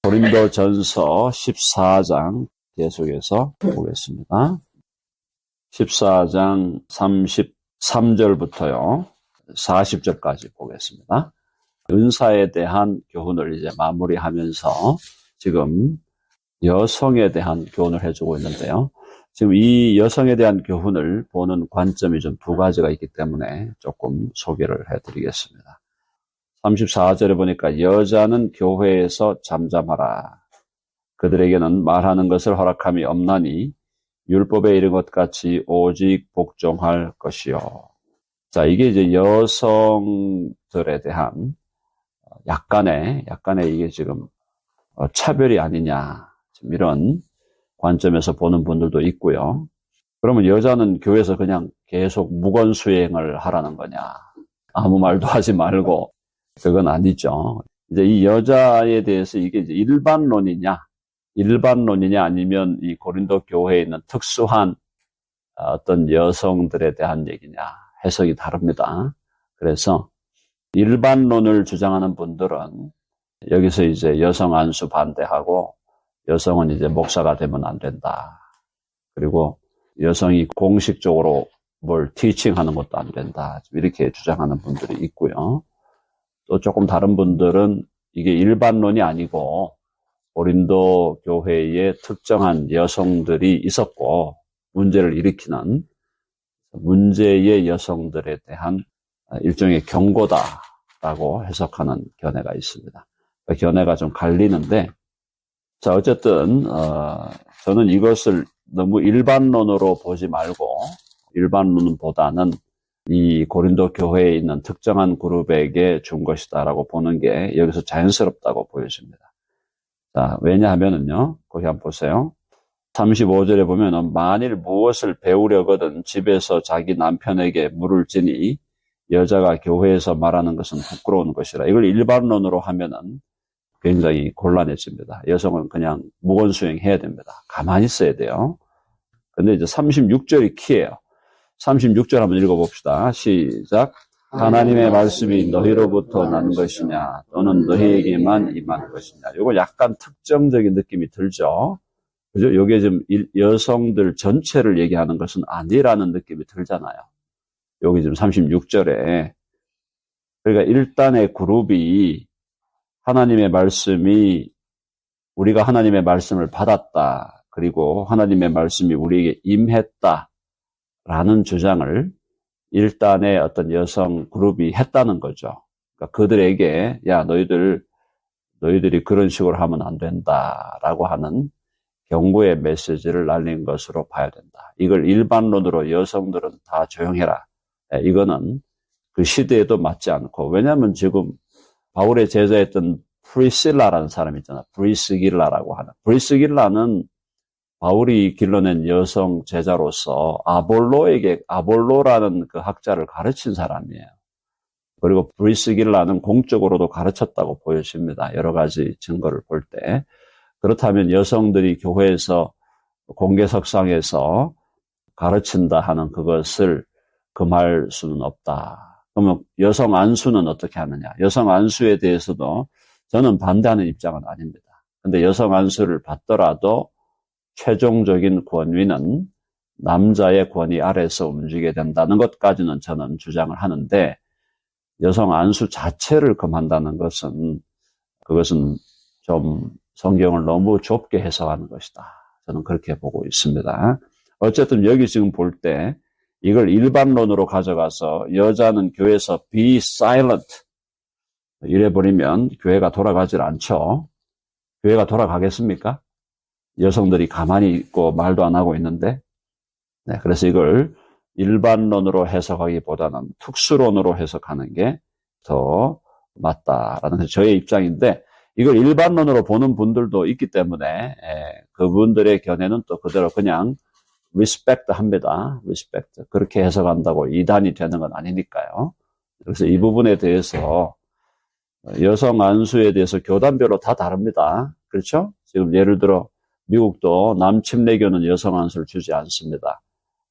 고린도전서 14장 계속해서 보겠습니다. 14장 33절부터요. 40절까지 보겠습니다. 은사에 대한 교훈을 이제 마무리하면서 지금 여성에 대한 교훈을 해주고 있는데요. 지금 이 여성에 대한 교훈을 보는 관점이 좀 두 가지가 있기 때문에 조금 소개를 해드리겠습니다. 34절에 보니까 여자는 교회에서 잠잠하라. 그들에게는 말하는 것을 허락함이 없나니 율법에 이른 것 같이 오직 복종할 것이요. 자, 이게 이제 여성들에 대한 약간의 이게 지금 차별이 아니냐. 지금 이런 관점에서 보는 분들도 있고요. 그러면 여자는 교회에서 그냥 계속 무건수행을 하라는 거냐. 아무 말도 하지 말고. 그건 아니죠. 이제 이 여자에 대해서 이게 이제 일반론이냐 아니면 이 고린도 교회에 있는 특수한 어떤 여성들에 대한 얘기냐 해석이 다릅니다. 그래서 일반론을 주장하는 분들은 여기서 이제 여성 안수 반대하고 여성은 이제 목사가 되면 안 된다. 그리고 여성이 공식적으로 뭘 티칭하는 것도 안 된다. 이렇게 주장하는 분들이 있고요. 또 조금 다른 분들은 이게 일반론이 아니고 고린도 교회에 특정한 여성들이 있었고 문제를 일으키는 문제의 여성들에 대한 일종의 경고다라고 해석하는 견해가 있습니다. 그 견해가 좀 갈리는데, 자, 어쨌든 저는 이것을 너무 일반론으로 보지 말고 일반론보다는 이 고린도 교회에 있는 특정한 그룹에게 준 것이다라고 보는 게 여기서 자연스럽다고 보여집니다. 자, 왜냐하면은요, 거기 한번 보세요. 35절에 보면은 만일 무엇을 배우려거든 집에서 자기 남편에게 물을 지니 여자가 교회에서 말하는 것은 부끄러운 것이라. 이걸 일반론으로 하면은 굉장히 곤란해집니다. 여성은 그냥 무건수행해야 됩니다. 가만히 있어야 돼요. 근데 이제 36절이 키예요. 36절 한번 읽어봅시다. 시작. 하나님의 말씀이 너희로부터 난 것이냐 또는 너희에게만 임한 것이냐. 이거 약간 특정적인 느낌이 들죠. 그죠? 이게 지금 여성들 전체를 얘기하는 것은 아니라는 느낌이 들잖아요. 여기 지금 36절에 그러니까 일단의 그룹이 하나님의 말씀이 우리가 하나님의 말씀을 받았다. 그리고 하나님의 말씀이 우리에게 임했다. 라는 주장을 일단의 어떤 여성 그룹이 했다는 거죠. 그러니까 그들에게 야 너희들이 그런 식으로 하면 안 된다라고 하는 경고의 메시지를 날린 것으로 봐야 된다. 이걸 일반론으로 여성들은 다 조용해라. 이거는 그 시대에도 맞지 않고, 왜냐하면 지금 바울의 제자였던 프리실라라는 사람이 있잖아. 브리스길라라고 하는. 브리스길라는 바울이 길러낸 여성 제자로서 아볼로라는 그 학자를 가르친 사람이에요. 그리고 브리스길라는 공적으로도 가르쳤다고 보여집니다. 여러 가지 증거를 볼 때. 그렇다면 여성들이 교회에서 공개석상에서 가르친다 하는 그것을 금할 수는 없다. 그러면 여성 안수는 어떻게 하느냐? 여성 안수에 대해서도 저는 반대하는 입장은 아닙니다. 근데 여성 안수를 받더라도 최종적인 권위는 남자의 권위 아래서 움직이게 된다는 것까지는 저는 주장을 하는데, 여성 안수 자체를 금한다는 것은 그것은 좀 성경을 너무 좁게 해석하는 것이다. 저는 그렇게 보고 있습니다. 어쨌든 여기 지금 볼 때 이걸 일반론으로 가져가서 여자는 교회에서 be silent 이래버리면 교회가 돌아가질 않죠. 교회가 돌아가겠습니까? 여성들이 가만히 있고 말도 안 하고 있는데, 네, 그래서 이걸 일반론으로 해석하기보다는 특수론으로 해석하는 게 더 맞다라는 게 저의 입장인데, 이걸 일반론으로 보는 분들도 있기 때문에 그분들의 견해는 또 그대로 그냥 리스펙트 합니다. 리스펙트. 그렇게 해석한다고 이단이 되는 건 아니니까요. 그래서 이 부분에 대해서 여성 안수에 대해서 교단별로 다 다릅니다. 그렇죠? 지금 예를 들어 미국도 남침례교는 여성 안수를 주지 않습니다.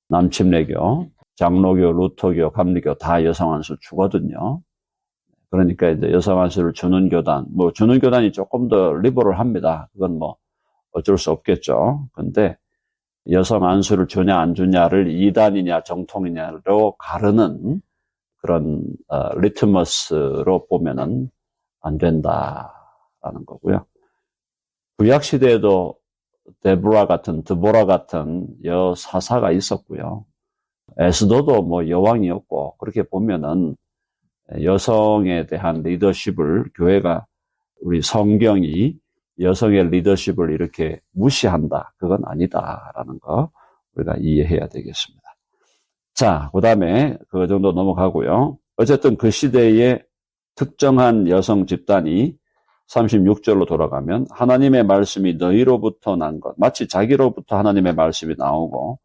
남침례교, 장로교, 루터교, 감리교 다 여성 안수 주거든요. 그러니까 이제 여성 안수를 주는 교단, 뭐 주는 교단이 조금 더 리버럴합니다. 그건 뭐 어쩔 수 없겠죠. 근데 여성 안수를 주냐 안 주냐를 이단이냐 정통이냐로 가르는 그런 리트머스로 보면은 안 된다라는 거고요. 구약 시대에도 드보라 같은 여사사가 있었고요. 에스더도 뭐 여왕이었고, 그렇게 보면은 여성에 대한 리더십을 교회가, 우리 성경이 여성의 리더십을 이렇게 무시한다, 그건 아니다라는 거 우리가 이해해야 되겠습니다. 자, 그 다음에 그 정도 넘어가고요. 어쨌든 그 시대에 특정한 여성 집단이 36절로 돌아가면 하나님의 말씀이 너희로부터 난 것, 마치 자기로부터 하나님의 말씀이 나오고,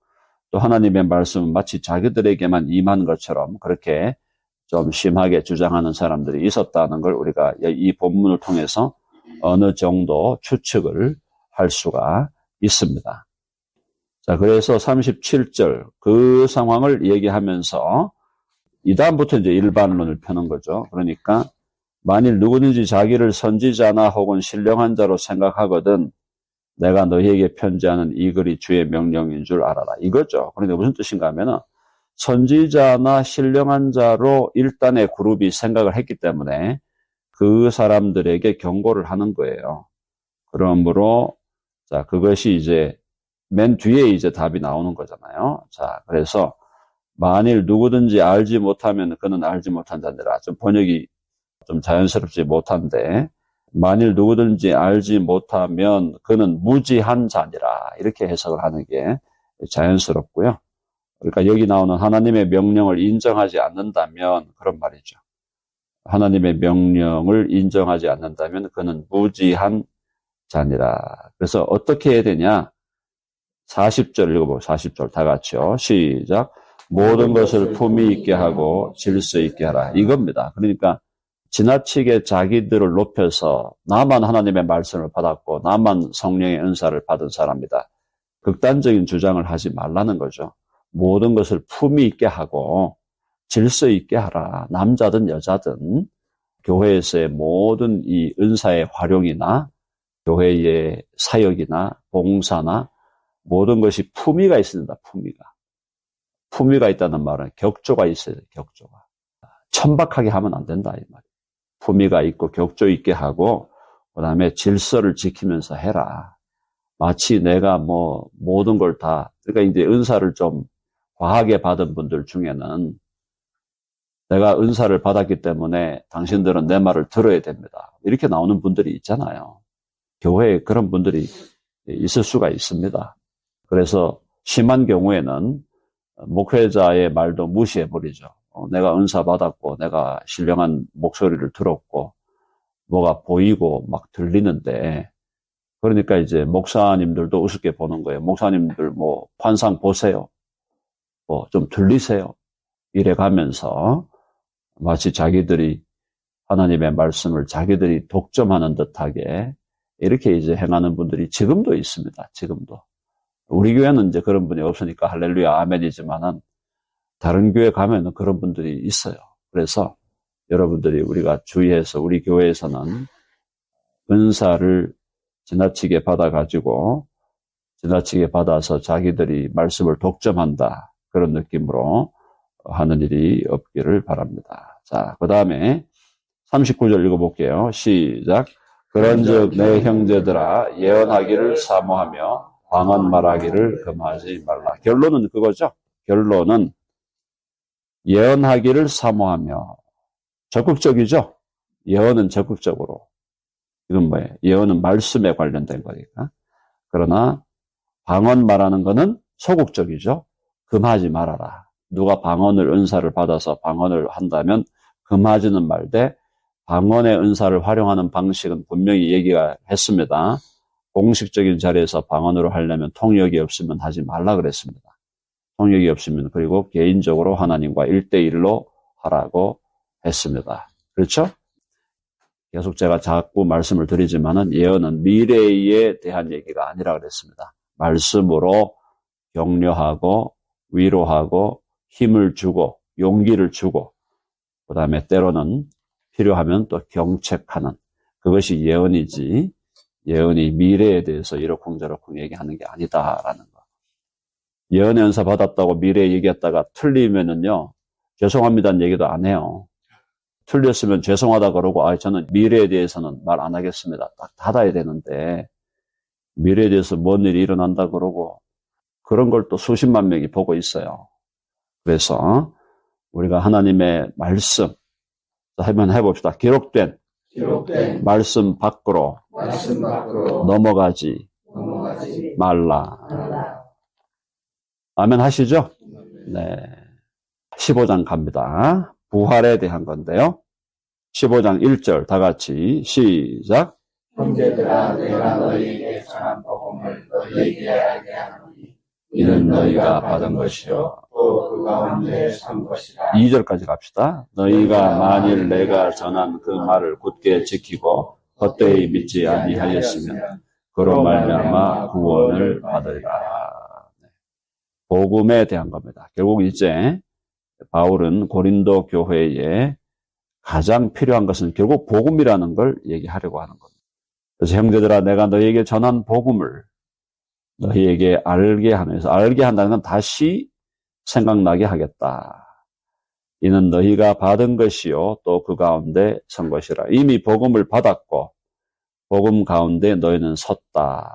또 하나님의 말씀은 마치 자기들에게만 임한 것처럼 그렇게 좀 심하게 주장하는 사람들이 있었다는 걸 우리가 이 본문을 통해서 어느 정도 추측을 할 수가 있습니다. 자, 그래서 37절 그 상황을 얘기하면서 이 다음부터 이제 일반론을 펴는 거죠. 그러니까 만일 누구든지 자기를 선지자나 혹은 신령한 자로 생각하거든 내가 너희에게 편지하는 이 글이 주의 명령인 줄 알아라. 이거죠. 그런데 무슨 뜻인가 하면은 선지자나 신령한 자로 일단의 그룹이 생각을 했기 때문에 그 사람들에게 경고를 하는 거예요. 그러므로 자, 그것이 이제 맨 뒤에 이제 답이 나오는 거잖아요. 자, 그래서 만일 누구든지 알지 못하면 그는 알지 못한 자니라. 좀 번역이 좀 자연스럽지 못한데, 만일 누구든지 알지 못하면 그는 무지한 자니라. 이렇게 해석을 하는 게 자연스럽고요. 그러니까 여기 나오는 하나님의 명령을 인정하지 않는다면 그런 말이죠. 하나님의 명령을 인정하지 않는다면 그는 무지한 자니라. 그래서 어떻게 해야 되냐? 40절 읽어보고 40절 다 같이요. 시작. 모든 것을 품위 있게 하고 질서 있게 하라. 이겁니다. 그러니까 지나치게 자기들을 높여서 나만 하나님의 말씀을 받았고 나만 성령의 은사를 받은 사람이다. 극단적인 주장을 하지 말라는 거죠. 모든 것을 품위 있게 하고 질서 있게 하라. 남자든 여자든 교회에서의 모든 이 은사의 활용이나 교회의 사역이나 봉사나 모든 것이 품위가 있어야 된다. 품위가 있다는 말은 격조가 있어야 돼. 격조가. 천박하게 하면 안 된다 이 말이에요. 품위가 있고 격조 있게 하고 그다음에 질서를 지키면서 해라. 마치 내가 뭐 모든 걸 다, 그러니까 이제 은사를 좀 과하게 받은 분들 중에는 내가 은사를 받았기 때문에 당신들은 내 말을 들어야 됩니다. 이렇게 나오는 분들이 있잖아요. 교회에 그런 분들이 있을 수가 있습니다. 그래서 심한 경우에는 목회자의 말도 무시해버리죠. 내가 은사 받았고 내가 신령한 목소리를 들었고 뭐가 보이고 막 들리는데, 그러니까 이제 목사님들도 우습게 보는 거예요. 목사님들 뭐 환상 보세요. 뭐 좀 들리세요. 이래 가면서 마치 자기들이 하나님의 말씀을 자기들이 독점하는 듯하게 이렇게 이제 행하는 분들이 지금도 있습니다. 지금도. 우리 교회는 이제 그런 분이 없으니까 할렐루야 아멘이지만은 다른 교회 가면은 그런 분들이 있어요. 그래서 여러분들이 우리가 주의해서 우리 교회에서는 은사를 지나치게 받아가지고 지나치게 받아서 자기들이 말씀을 독점한다. 그런 느낌으로 하는 일이 없기를 바랍니다. 자, 그 다음에 39절 읽어볼게요. 시작. 그런즉 내 형제들아 예언하기를 사모하며 방언 말하기를 금하지 말라. 결론은 그거죠. 결론은 예언하기를 사모하며, 적극적이죠. 예언은 적극적으로. 이건 뭐예요? 예언은 말씀에 관련된 거니까. 그러나 방언 말하는 거는 소극적이죠. 금하지 말아라. 누가 방언을 은사를 받아서 방언을 한다면 금하지는 말되 방언의 은사를 활용하는 방식은 분명히 얘기가 했습니다. 공식적인 자리에서 방언으로 하려면 통역이 없으면 하지 말라 그랬습니다. 통역이 없으면, 그리고 개인적으로 하나님과 1대1로 하라고 했습니다. 그렇죠? 계속 제가 자꾸 말씀을 드리지만은 예언은 미래에 대한 얘기가 아니라 그랬습니다. 말씀으로 격려하고 위로하고 힘을 주고 용기를 주고, 그 다음에 때로는 필요하면 또 경책하는, 그것이 예언이지, 예언이 미래에 대해서 이러쿵저러쿵 얘기하는 게 아니다라는 거. 예언의 은사 받았다고 미래에 얘기했다가 틀리면은요, 죄송합니다는 얘기도 안 해요. 틀렸으면 죄송하다 그러고, 저는 미래에 대해서는 말 안 하겠습니다. 딱 닫아야 되는데, 미래에 대해서 뭔 일이 일어난다 그러고, 그런 걸 또 수십만 명이 보고 있어요. 그래서 우리가 하나님의 말씀, 한번 해봅시다. 기록된 말씀 밖으로 넘어가지 말라. 아멘 하시죠? 네. 15장 갑니다. 부활에 대한 건데요. 15장 1절 다 같이 시작. 형제들아, 내가 너희에게 전한 복음을 너희에게 알게 하노니 이는 너희가 받은 것이요 또 그 가운데 산 것이라. 2절까지 갑시다. 너희가 만일 내가 전한 그 말을 굳게 지키고 헛되이 믿지 아니하였으면 그로 말미암아 구원을 받으리라. 복음에 대한 겁니다. 결국 이제 바울은 고린도 교회에 가장 필요한 것은 결국 복음이라는 걸 얘기하려고 하는 겁니다. 그래서 형제들아, 내가 너희에게 전한 복음을 너희에게 알게 하면서, 알게 한다는 건 다시 생각나게 하겠다. 이는 너희가 받은 것이요 또 그 가운데 선 것이라. 이미 복음을 받았고 복음 가운데 너희는 섰다.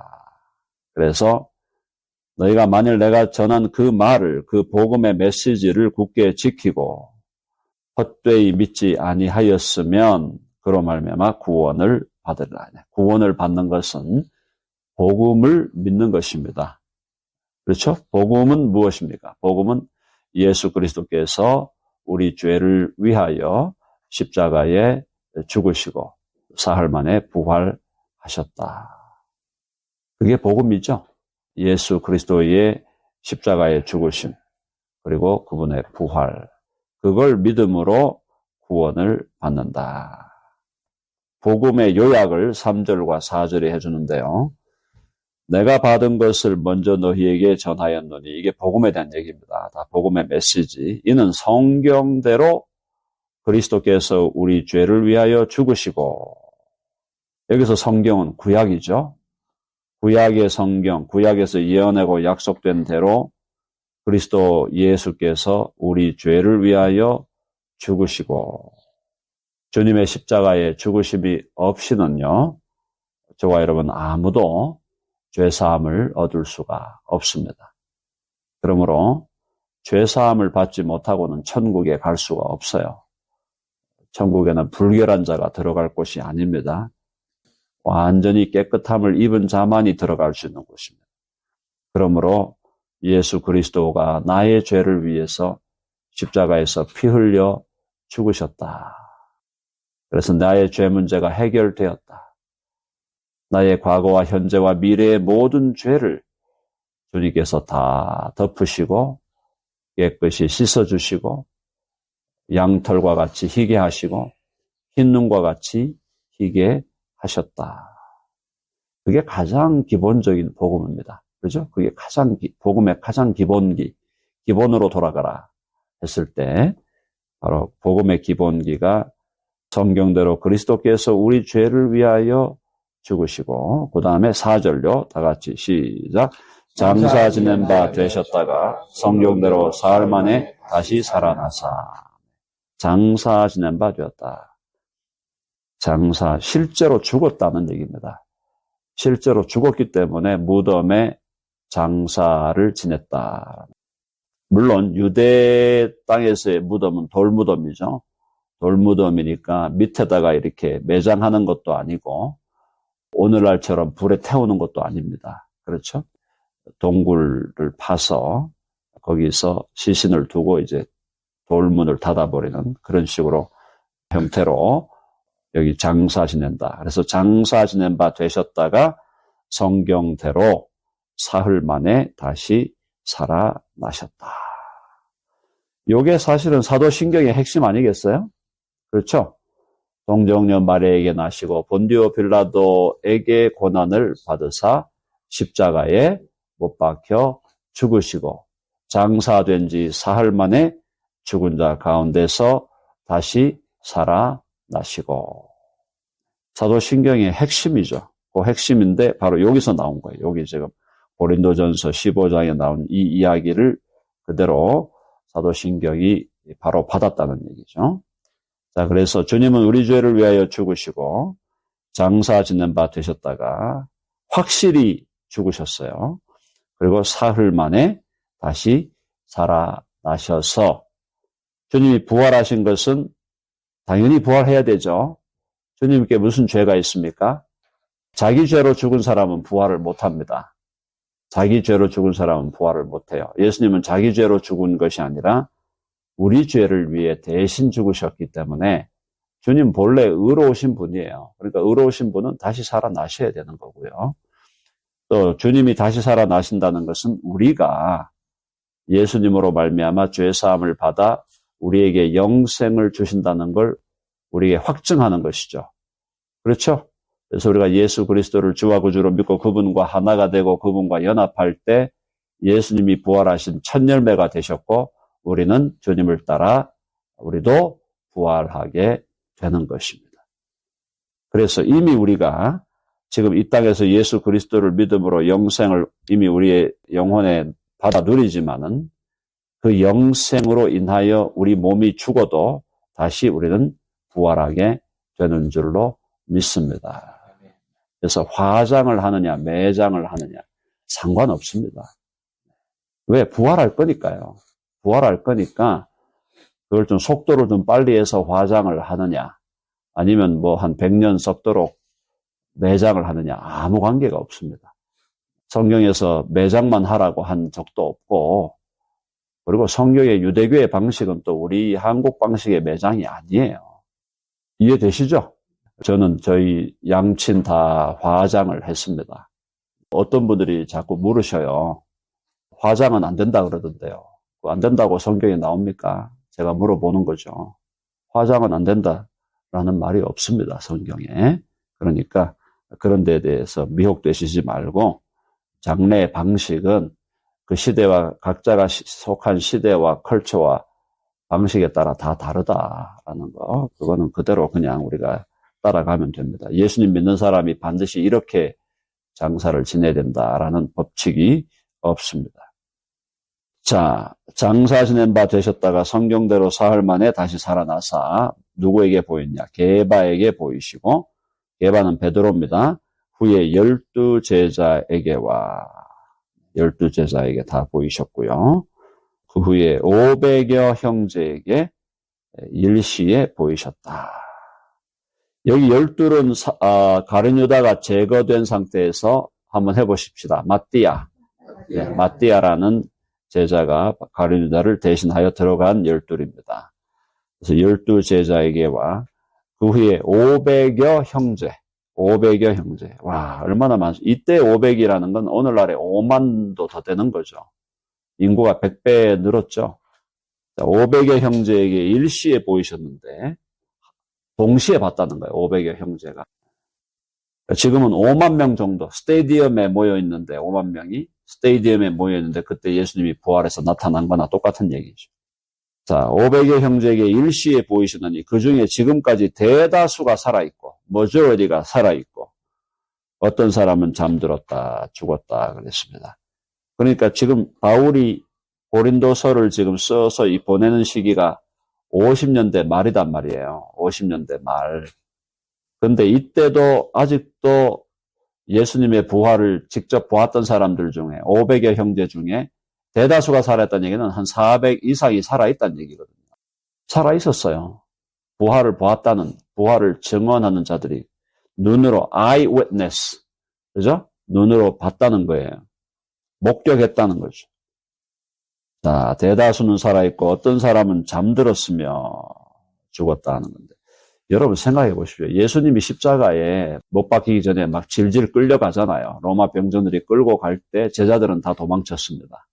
그래서 너희가 만일 내가 전한 그 말을, 그 복음의 메시지를 굳게 지키고 헛되이 믿지 아니하였으면 그로 말미암아 구원을 받으리라. 구원을 받는 것은 복음을 믿는 것입니다. 그렇죠? 복음은 무엇입니까? 복음은 예수 그리스도께서 우리 죄를 위하여 십자가에 죽으시고 사흘 만에 부활하셨다. 그게 복음이죠. 예수 그리스도의 십자가의 죽으심, 그리고 그분의 부활, 그걸 믿음으로 구원을 받는다. 복음의 요약을 3절과 4절에 해주는데요. 내가 받은 것을 먼저 너희에게 전하였노니, 이게 복음에 대한 얘기입니다. 다 복음의 메시지. 이는 성경대로 그리스도께서 우리 죄를 위하여 죽으시고, 여기서 성경은 구약이죠. 구약의 성경, 구약에서 예언하고 약속된 대로 그리스도 예수께서 우리 죄를 위하여 죽으시고, 주님의 십자가의 죽으심이 없이는요, 저와 여러분 아무도 죄사함을 얻을 수가 없습니다. 그러므로 죄사함을 받지 못하고는 천국에 갈 수가 없어요. 천국에는 불결한 자가 들어갈 곳이 아닙니다. 완전히 깨끗함을 입은 자만이 들어갈 수 있는 곳입니다. 그러므로 예수 그리스도가 나의 죄를 위해서 십자가에서 피 흘려 죽으셨다. 그래서 나의 죄 문제가 해결되었다. 나의 과거와 현재와 미래의 모든 죄를 주님께서 다 덮으시고 깨끗이 씻어주시고 양털과 같이 희게 하시고 흰눈과 같이 희게 하셨다. 그게 가장 기본적인 복음입니다. 그렇죠? 그게 복음의 가장 기본으로 돌아가라 했을 때 바로 복음의 기본기가 성경대로 그리스도께서 우리 죄를 위하여 죽으시고, 그 다음에 4절요. 다 같이 시작. 장사 지낸 바 되셨다가 성경대로 사흘 만에 다시 살아나사. 장사 지낸 바 되었다. 장사, 실제로 죽었다는 얘기입니다. 실제로 죽었기 때문에 무덤에 장사를 지냈다. 물론 유대 땅에서의 무덤은 돌무덤이죠. 돌무덤이니까 밑에다가 이렇게 매장하는 것도 아니고 오늘날처럼 불에 태우는 것도 아닙니다. 그렇죠? 동굴을 파서 거기서 시신을 두고 이제 돌문을 닫아버리는 그런 식으로 형태로 여기 장사 지낸다. 그래서 장사 지낸 바 되셨다가 성경대로 사흘 만에 다시 살아나셨다. 이게 사실은 사도신경의 핵심 아니겠어요? 그렇죠? 동정녀 마리아에게 나시고 본디오 빌라도에게 고난을 받으사 십자가에 못 박혀 죽으시고 장사된 지 사흘 만에 죽은 자 가운데서 다시 살아나셨다. 나시고. 사도신경의 핵심이죠. 그 핵심인데 바로 여기서 나온 거예요. 여기 지금 고린도전서 15장에 나온 이 이야기를 그대로 사도신경이 바로 받았다는 얘기죠. 자, 그래서 주님은 우리 죄를 위하여 죽으시고 장사 짓는 바 되셨다가 확실히 죽으셨어요. 그리고 사흘 만에 다시 살아나셔서 주님이 부활하신 것은 당연히 부활해야 되죠. 주님께 무슨 죄가 있습니까? 자기 죄로 죽은 사람은 부활을 못합니다. 자기 죄로 죽은 사람은 부활을 못해요. 예수님은 자기 죄로 죽은 것이 아니라 우리 죄를 위해 대신 죽으셨기 때문에 주님 본래 의로우신 분이에요. 그러니까 의로우신 분은 다시 살아나셔야 되는 거고요. 또 주님이 다시 살아나신다는 것은 우리가 예수님으로 말미암아 죄사함을 받아 우리에게 영생을 주신다는 걸 우리에게 확증하는 것이죠. 그렇죠? 그래서 우리가 예수 그리스도를 주와 구주로 믿고 그분과 하나가 되고 그분과 연합할 때 예수님이 부활하신 첫 열매가 되셨고 우리는 주님을 따라 우리도 부활하게 되는 것입니다. 그래서 이미 우리가 지금 이 땅에서 예수 그리스도를 믿음으로 영생을 이미 우리의 영혼에 받아 누리지만은 그 영생으로 인하여 우리 몸이 죽어도 다시 우리는 부활하게 되는 줄로 믿습니다. 그래서 화장을 하느냐 매장을 하느냐 상관없습니다. 왜? 부활할 거니까요. 부활할 거니까 그걸 좀 속도를 좀 빨리 해서 화장을 하느냐 아니면 뭐 한 100년 썩도록 매장을 하느냐 아무 관계가 없습니다. 성경에서 매장만 하라고 한 적도 없고 그리고 성경의 유대교의 방식은 또 우리 한국 방식의 매장이 아니에요. 이해되시죠? 저는 저희 양친 다 화장을 했습니다. 어떤 분들이 자꾸 물으셔요. 화장은 안 된다 그러던데요. 안 된다고 성경에 나옵니까? 제가 물어보는 거죠. 화장은 안 된다라는 말이 없습니다. 성경에. 그러니까 그런 데에 대해서 미혹되시지 말고 장래의 방식은 그 시대와 각자가 속한 시대와 컬처와 방식에 따라 다 다르다라는 거. 그거는 그대로 그냥 우리가 따라가면 됩니다. 예수님 믿는 사람이 반드시 이렇게 장사를 지내야 된다라는 법칙이 없습니다. 자, 장사 지낸 바 되셨다가 성경대로 사흘 만에 다시 살아나사 누구에게 보였냐? 게바에게 보이시고 게바는 베드로입니다. 후에 12제자에게와 12제자에게 다 보이셨고요. 그 후에 500여 형제에게 일시에 보이셨다. 여기 12는 가룟 유다가 제거된 상태에서 한번 해보십시다. 마띠아. 네, 마띠아라는 제자가 가룟 유다를 대신하여 들어간 12입니다. 그래서 12제자에게와 그 후에 500여 형제. 500여 형제. 와, 얼마나 많죠. 이때 500이라는 건 오늘날에 5만도 더 되는 거죠. 인구가 100배 늘었죠. 500여 형제에게 일시에 보이셨는데 동시에 봤다는 거예요. 500여 형제가. 지금은 5만 명 정도 스테디움에 모여 있는데 5만 명이 스테디움에 모여 있는데 그때 예수님이 부활해서 나타난 거나 똑같은 얘기죠. 자, 500여 형제에게 일시에 보이시더니 그 중에 지금까지 대다수가 살아있고 머저리티가 살아있고 어떤 사람은 잠들었다 죽었다 그랬습니다. 그러니까 지금 바울이 고린도서를 지금 써서 보내는 시기가 50년대 말이단 말이에요. 50년대 말. 근데 이때도 아직도 예수님의 부활을 직접 보았던 사람들 중에 500여 형제 중에 대다수가 살아있다는 얘기는 한 400 이상이 살아있다는 얘기거든요. 살아있었어요. 부활을 보았다는, 부활을 증언하는 자들이 눈으로 eyewitness, 그죠? 눈으로 봤다는 거예요. 목격했다는 거죠. 자, 대다수는 살아있고 어떤 사람은 잠들었으며 죽었다 하는 건데 여러분 생각해 보십시오. 예수님이 십자가에 못 박히기 전에 막 질질 끌려가잖아요. 로마 병정들이 끌고 갈 때 제자들은 다 도망쳤습니다.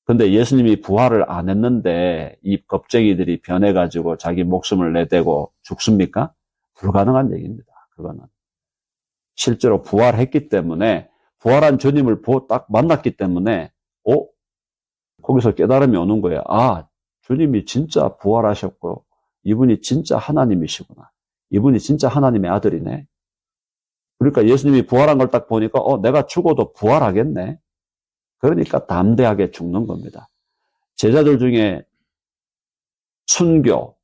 근데 예수님이 부활을 안 했는데 이 겁쟁이들이 변해가지고 자기 목숨을 내대고 죽습니까? 불가능한 얘기입니다. 그거는. 실제로 부활했기 때문에 부활한 주님을 딱 만났기 때문에 거기서 깨달음이 오는 거예요. 아, 주님이 진짜 부활하셨고 이분이 진짜 하나님이시구나. 이분이 진짜 하나님의 아들이네. 그러니까 예수님이 부활한 걸 딱 보니까 내가 죽어도 부활하겠네. 그러니까 담대하게 죽는 겁니다. 제자들 중에 순교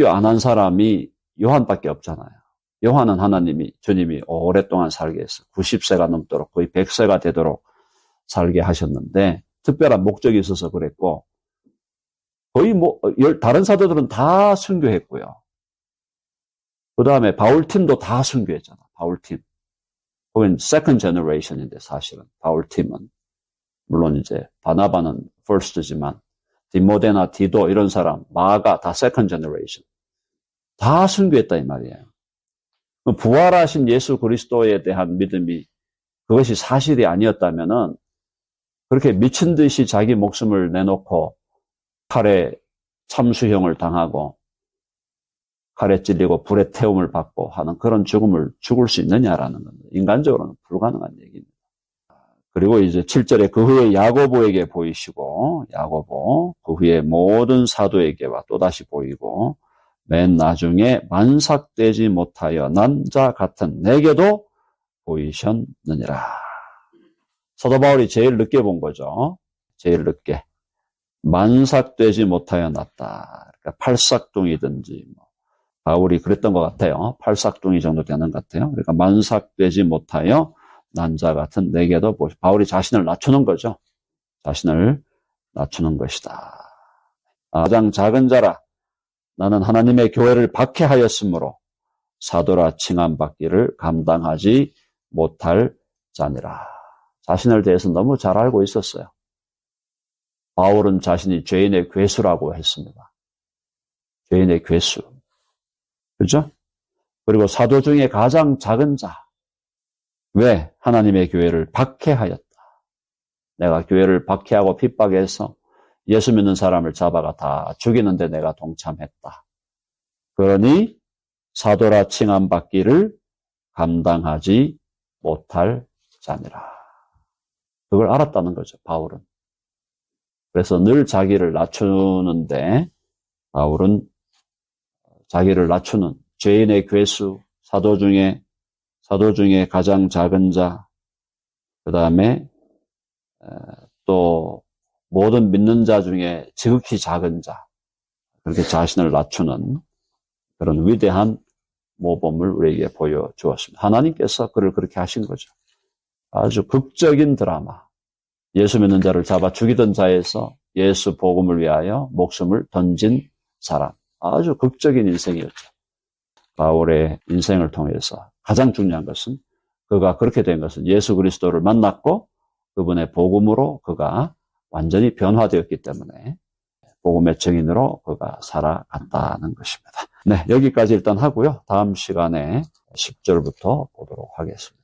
안 한 사람이 요한밖에 없잖아요. 요한은 주님이 오랫동안 살게 했어요. 90세가 넘도록 거의 100세가 되도록 살게 하셨는데 특별한 목적이 있어서 그랬고 거의 다른 사도들은 다 순교했고요. 그 다음에 바울팀도 다 순교했잖아. 바울팀. 거긴 세컨드 제너레이션인데 사실은 바울팀은 물론 이제 바나바는 first지만 디모데나 디도 이런 사람 마가 다 세컨드 제너레이션 다 순교했다 이 말이에요. 부활하신 예수 그리스도에 대한 믿음이 그것이 사실이 아니었다면은 그렇게 미친 듯이 자기 목숨을 내놓고 칼에 참수형을 당하고 칼에 찔리고 불에 태움을 받고 하는 그런 죽음을 죽을 수 있느냐라는 겁니다. 인간적으로는 불가능한 얘기입니다. 그리고 이제 7절에 그 후에 야고보에게 보이시고 야고보 그 후에 모든 사도에게와 또다시 보이고 맨 나중에 만삭되지 못하여 난 자 같은 내게도 보이셨느니라. 사도 바울이 제일 늦게 본 거죠. 제일 늦게. 만삭되지 못하여 났다. 그러니까 팔삭둥이든지 바울이 그랬던 것 같아요. 팔삭둥이 정도 되는 것 같아요. 그러니까 만삭되지 못하여 난 자 같은 내게도 바울이 자신을 낮추는 거죠. 자신을 낮추는 것이다. 가장 작은 자라 나는 하나님의 교회를 박해하였으므로 사도라 칭함받기를 감당하지 못할 자니라. 자신을 대해서 너무 잘 알고 있었어요. 바울은 자신이 죄인의 괴수라고 했습니다. 죄인의 괴수. 그렇죠? 그리고 사도 중에 가장 작은 자. 왜? 하나님의 교회를 박해하였다. 내가 교회를 박해하고 핍박해서 예수 믿는 사람을 잡아가 다 죽이는데 내가 동참했다. 그러니 사도라 칭함받기를 감당하지 못할 자니라. 그걸 알았다는 거죠, 바울은. 그래서 늘 자기를 낮추는데 바울은 자기를 낮추는 죄인의 괴수, 사도 중에 가장 작은 자, 그 다음에 또 모든 믿는 자 중에 지극히 작은 자, 그렇게 자신을 낮추는 그런 위대한 모범을 우리에게 보여주었습니다. 하나님께서 그를 그렇게 하신 거죠. 아주 극적인 드라마. 예수 믿는 자를 잡아 죽이던 자에서 예수 복음을 위하여 목숨을 던진 사람. 아주 극적인 인생이었죠. 바울의 인생을 통해서 가장 중요한 것은 그가 그렇게 된 것은 예수 그리스도를 만났고 그분의 복음으로 그가 완전히 변화되었기 때문에 복음의 증인으로 그가 살아갔다는 것입니다. 네, 여기까지 일단 하고요. 다음 시간에 10절부터 보도록 하겠습니다.